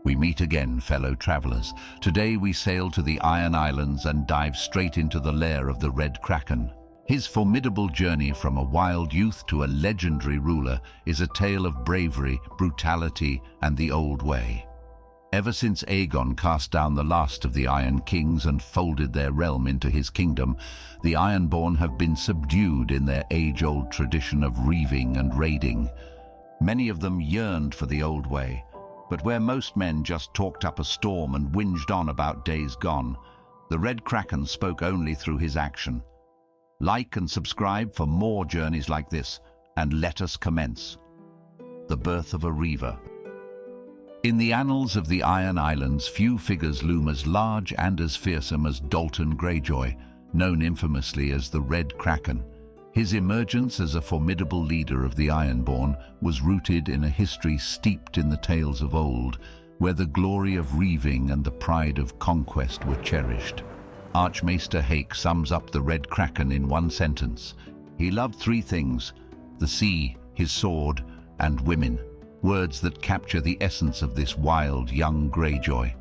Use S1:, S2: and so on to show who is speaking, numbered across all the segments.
S1: We meet again, fellow travelers. Today we sail to the Iron Islands and dive straight into the lair of the Red Kraken. His formidable journey from a wild youth to a legendary ruler is a tale of bravery, brutality, and the old way. Ever since Aegon cast down the last of the Iron Kings and folded their realm into his kingdom, the Ironborn have been subdued in their age-old tradition of reaving and raiding. Many of them yearned for the old way, but where most men just talked up a storm and whinged on about days gone, the Red Kraken spoke only through his action. Like and subscribe for more journeys like this, and let us commence. The birth of a reaver. In the annals of the Iron Islands, few figures loom as large and as fearsome as Dalton Greyjoy, known infamously as the Red Kraken. His emergence as a formidable leader of the Ironborn was rooted in a history steeped in the tales of old, where the glory of reaving and the pride of conquest were cherished. Archmaester Hake sums up the Red Kraken in one sentence. He loved three things: the sea, his sword, and women. Words that capture the essence of this wild young Greyjoy.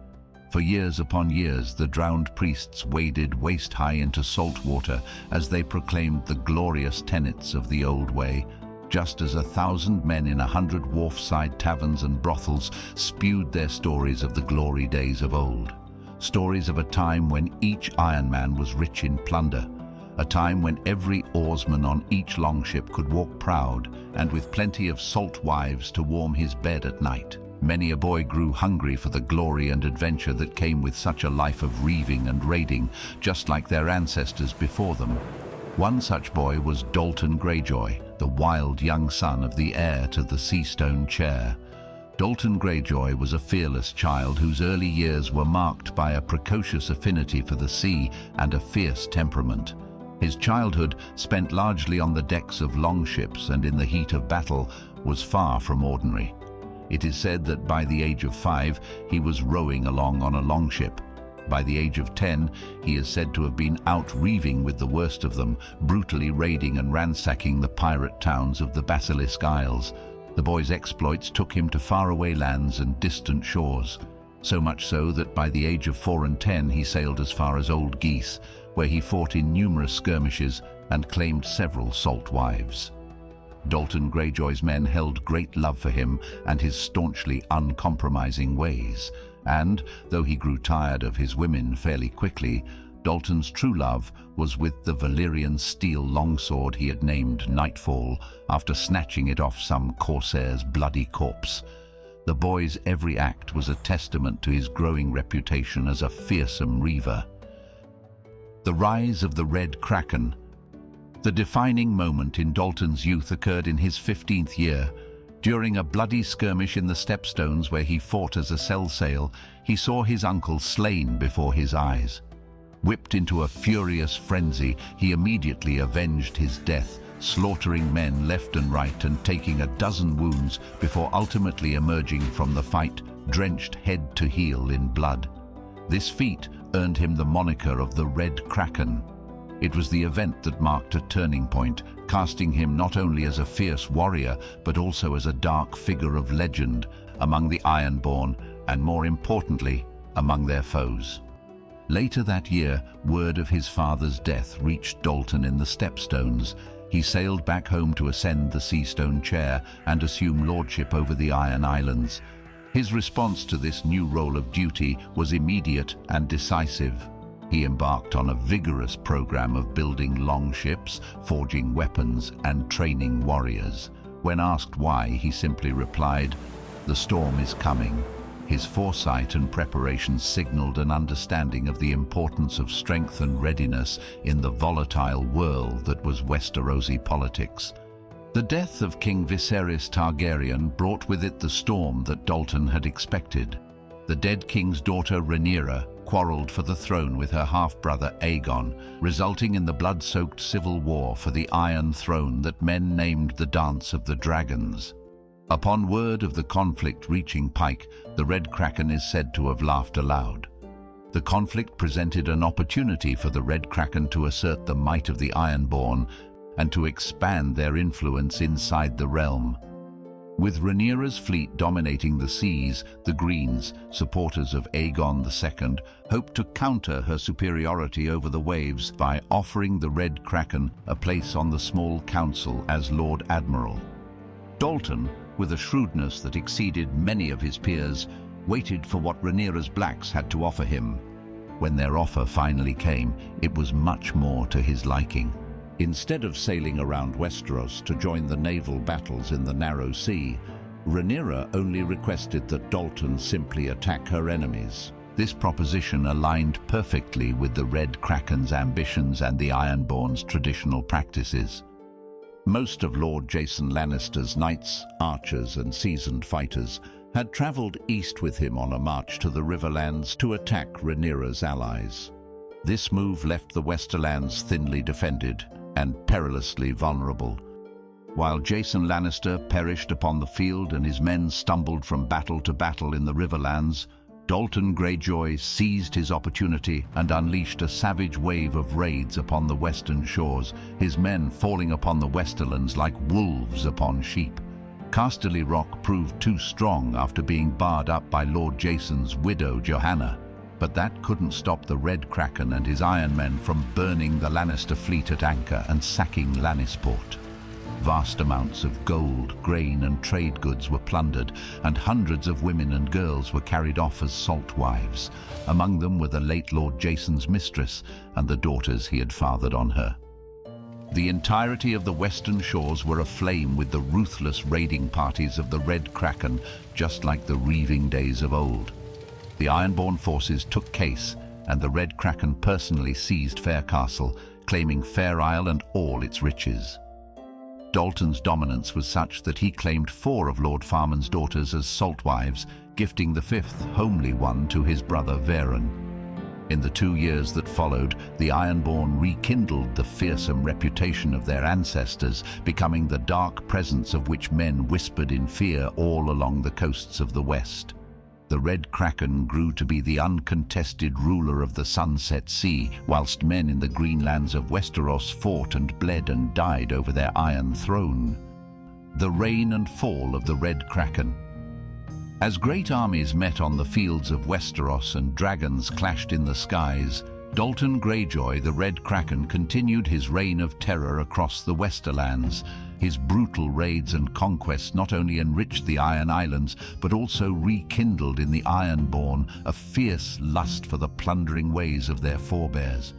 S1: For years upon years, the drowned priests waded waist-high into salt water as they proclaimed the glorious tenets of the old way, just as 1,000 men in 100 wharf-side taverns and brothels spewed their stories of the glory days of old. Stories of a time when each Iron Man was rich in plunder, a time when every oarsman on each longship could walk proud and with plenty of salt wives to warm his bed at night. Many a boy grew hungry for the glory and adventure that came with such a life of reaving and raiding, just like their ancestors before them. One such boy was Dalton Greyjoy, the wild young son of the heir to the Seastone Chair. Dalton Greyjoy was a fearless child whose early years were marked by a precocious affinity for the sea and a fierce temperament. His childhood, spent largely on the decks of longships and in the heat of battle, was far from ordinary. It is said that by the age of 5, he was rowing along on a longship. By the age of 10, he is said to have been out reaving with the worst of them, brutally raiding and ransacking the pirate towns of the Basilisk Isles. The boy's exploits took him to faraway lands and distant shores, so much so that by the age of 4 and 10 he sailed as far as Old Geese, where he fought in numerous skirmishes and claimed several salt wives. Dalton Greyjoy's men held great love for him and his staunchly uncompromising ways, and, though he grew tired of his women fairly quickly, Dalton's true love was with the Valyrian steel longsword he had named Nightfall after snatching it off some corsair's bloody corpse. The boy's every act was a testament to his growing reputation as a fearsome reaver. The rise of the Red Kraken. The defining moment in Dalton's youth occurred in his 15th year. During a bloody skirmish in the Stepstones where he fought as a sell-sail, he saw his uncle slain before his eyes. Whipped into a furious frenzy, he immediately avenged his death, slaughtering men left and right and taking a dozen wounds before ultimately emerging from the fight, drenched head to heel in blood. This feat earned him the moniker of the Red Kraken. It was the event that marked a turning point, casting him not only as a fierce warrior, but also as a dark figure of legend among the Ironborn, and more importantly, among their foes. Later that year, word of his father's death reached Dalton in the Stepstones. He sailed back home to ascend the Seastone Chair and assume lordship over the Iron Islands. His response to this new role of duty was immediate and decisive. He embarked on a vigorous program of building longships, forging weapons, and training warriors. When asked why, he simply replied, "The storm is coming." His foresight and preparation signaled an understanding of the importance of strength and readiness in the volatile whirl that was Westerosi politics. The death of King Viserys Targaryen brought with it the storm that Dalton had expected. The dead king's daughter Rhaenyra quarreled for the throne with her half-brother Aegon, resulting in the blood-soaked civil war for the Iron Throne that men named the Dance of the Dragons. Upon word of the conflict reaching Pike, the Red Kraken is said to have laughed aloud. The conflict presented an opportunity for the Red Kraken to assert the might of the Ironborn and to expand their influence inside the realm. With Rhaenyra's fleet dominating the seas, the Greens, supporters of Aegon II, hoped to counter her superiority over the waves by offering the Red Kraken a place on the small council as Lord Admiral. Dalton, with a shrewdness that exceeded many of his peers, waited for what Rhaenyra's blacks had to offer him. When their offer finally came, it was much more to his liking. Instead of sailing around Westeros to join the naval battles in the Narrow Sea, Rhaenyra only requested that Dalton simply attack her enemies. This proposition aligned perfectly with the Red Kraken's ambitions and the Ironborn's traditional practices. Most of Lord Jason Lannister's knights, archers, and seasoned fighters had traveled east with him on a march to the Riverlands to attack Rhaenyra's allies. This move left the Westerlands thinly defended and perilously vulnerable. While Jason Lannister perished upon the field and his men stumbled from battle to battle in the Riverlands, Dalton Greyjoy seized his opportunity and unleashed a savage wave of raids upon the western shores, his men falling upon the Westerlands like wolves upon sheep. Casterly Rock proved too strong after being barred up by Lord Jason's widow Johanna, but that couldn't stop the Red Kraken and his Iron Men from burning the Lannister fleet at anchor and sacking Lannisport. Vast amounts of gold, grain and trade goods were plundered, and hundreds of women and girls were carried off as salt wives. Among them were the late Lord Jason's mistress and the daughters he had fathered on her. The entirety of the western shores were aflame with the ruthless raiding parties of the Red Kraken, just like the reaving days of old. The Ironborn forces took case, and the Red Kraken personally seized Fair Castle, claiming Fair Isle and all its riches. Dalton's dominance was such that he claimed 4 of Lord Farman's daughters as salt wives, gifting the 5th, homely one, to his brother Varon. In the 2 years that followed, the Ironborn rekindled the fearsome reputation of their ancestors, becoming the dark presence of which men whispered in fear all along the coasts of the West. The Red Kraken grew to be the uncontested ruler of the Sunset Sea, whilst men in the greenlands of Westeros fought and bled and died over their Iron Throne. The reign and fall of the Red Kraken. As great armies met on the fields of Westeros and dragons clashed in the skies, Dalton Greyjoy, the Red Kraken, continued his reign of terror across the Westerlands. His brutal raids and conquests not only enriched the Iron Islands, but also rekindled in the Ironborn a fierce lust for the plundering ways of their forebears.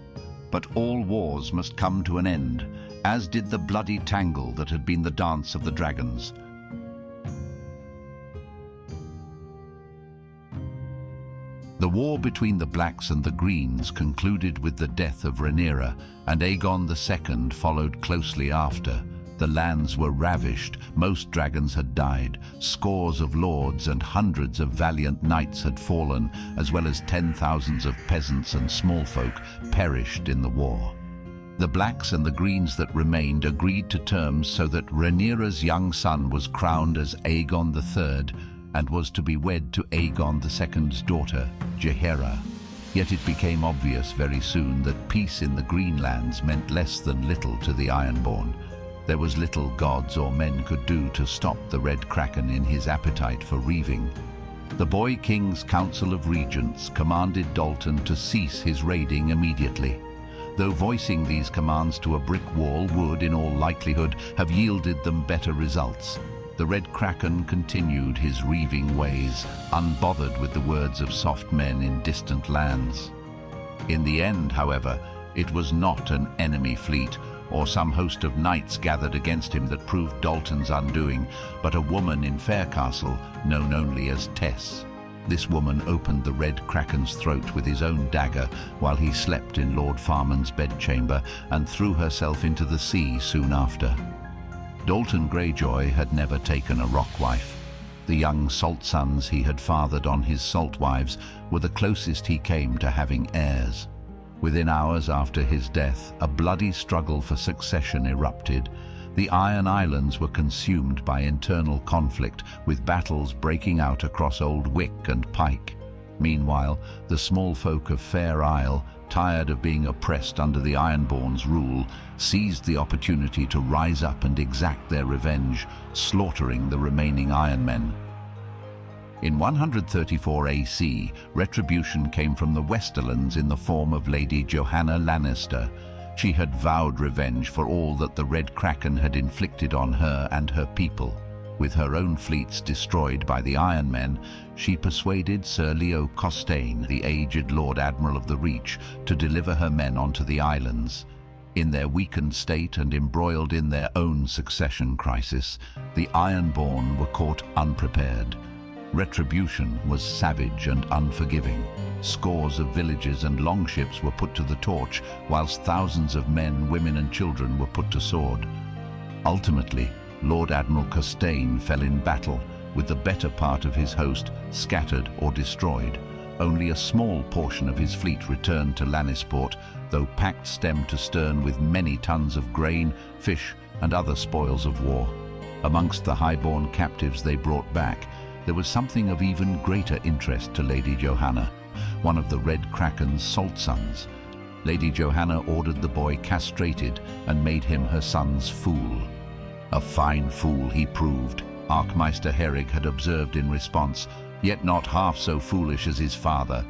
S1: But all wars must come to an end, as did the bloody tangle that had been the dance of the dragons. The war between the Blacks and the Greens concluded with the death of Rhaenyra, and Aegon II followed closely after. The lands were ravished, most dragons had died, scores of lords and hundreds of valiant knights had fallen, as well as 10,000s of peasants and small folk perished in the war. The Blacks and the Greens that remained agreed to terms so that Rhaenyra's young son was crowned as Aegon III and was to be wed to Aegon II's daughter, Jaehaera. Yet it became obvious very soon that peace in the Greenlands meant less than little to the Ironborn. There was little gods or men could do to stop the Red Kraken in his appetite for reaving. The Boy King's Council of Regents commanded Dalton to cease his raiding immediately. Though voicing these commands to a brick wall would, in all likelihood, have yielded them better results, the Red Kraken continued his reaving ways, unbothered with the words of soft men in distant lands. In the end, however, it was not an enemy fleet or some host of knights gathered against him that proved Dalton's undoing, but a woman in Fair Castle, known only as Tess. This woman opened the Red Kraken's throat with his own dagger while he slept in Lord Farman's bedchamber and threw herself into the sea soon after. Dalton Greyjoy had never taken a rock wife. The young salt sons he had fathered on his salt wives were the closest he came to having heirs. Within hours after his death, a bloody struggle for succession erupted. The Iron Islands were consumed by internal conflict, with battles breaking out across Old Wick and Pike. Meanwhile, the small folk of Fair Isle, tired of being oppressed under the Ironborn's rule, seized the opportunity to rise up and exact their revenge, slaughtering the remaining Iron Men. In 134 AC, retribution came from the Westerlands in the form of Lady Johanna Lannister. She had vowed revenge for all that the Red Kraken had inflicted on her and her people. With her own fleets destroyed by the Iron Men, she persuaded Sir Leo Costaigne, the aged Lord Admiral of the Reach, to deliver her men onto the islands. In their weakened state and embroiled in their own succession crisis, the Ironborn were caught unprepared. Retribution was savage and unforgiving. Scores of villages and longships were put to the torch, whilst thousands of men, women and children were put to sword. Ultimately, Lord Admiral Costaigne fell in battle, with the better part of his host scattered or destroyed. Only a small portion of his fleet returned to Lannisport, though packed stem to stern with many tons of grain, fish and other spoils of war. Amongst the highborn captives they brought back, there was something of even greater interest to Lady Johanna, one of the Red Kraken's salt sons. Lady Johanna ordered the boy castrated and made him her son's fool. A fine fool he proved, Archmeister Herrig had observed in response, yet not half so foolish as his father.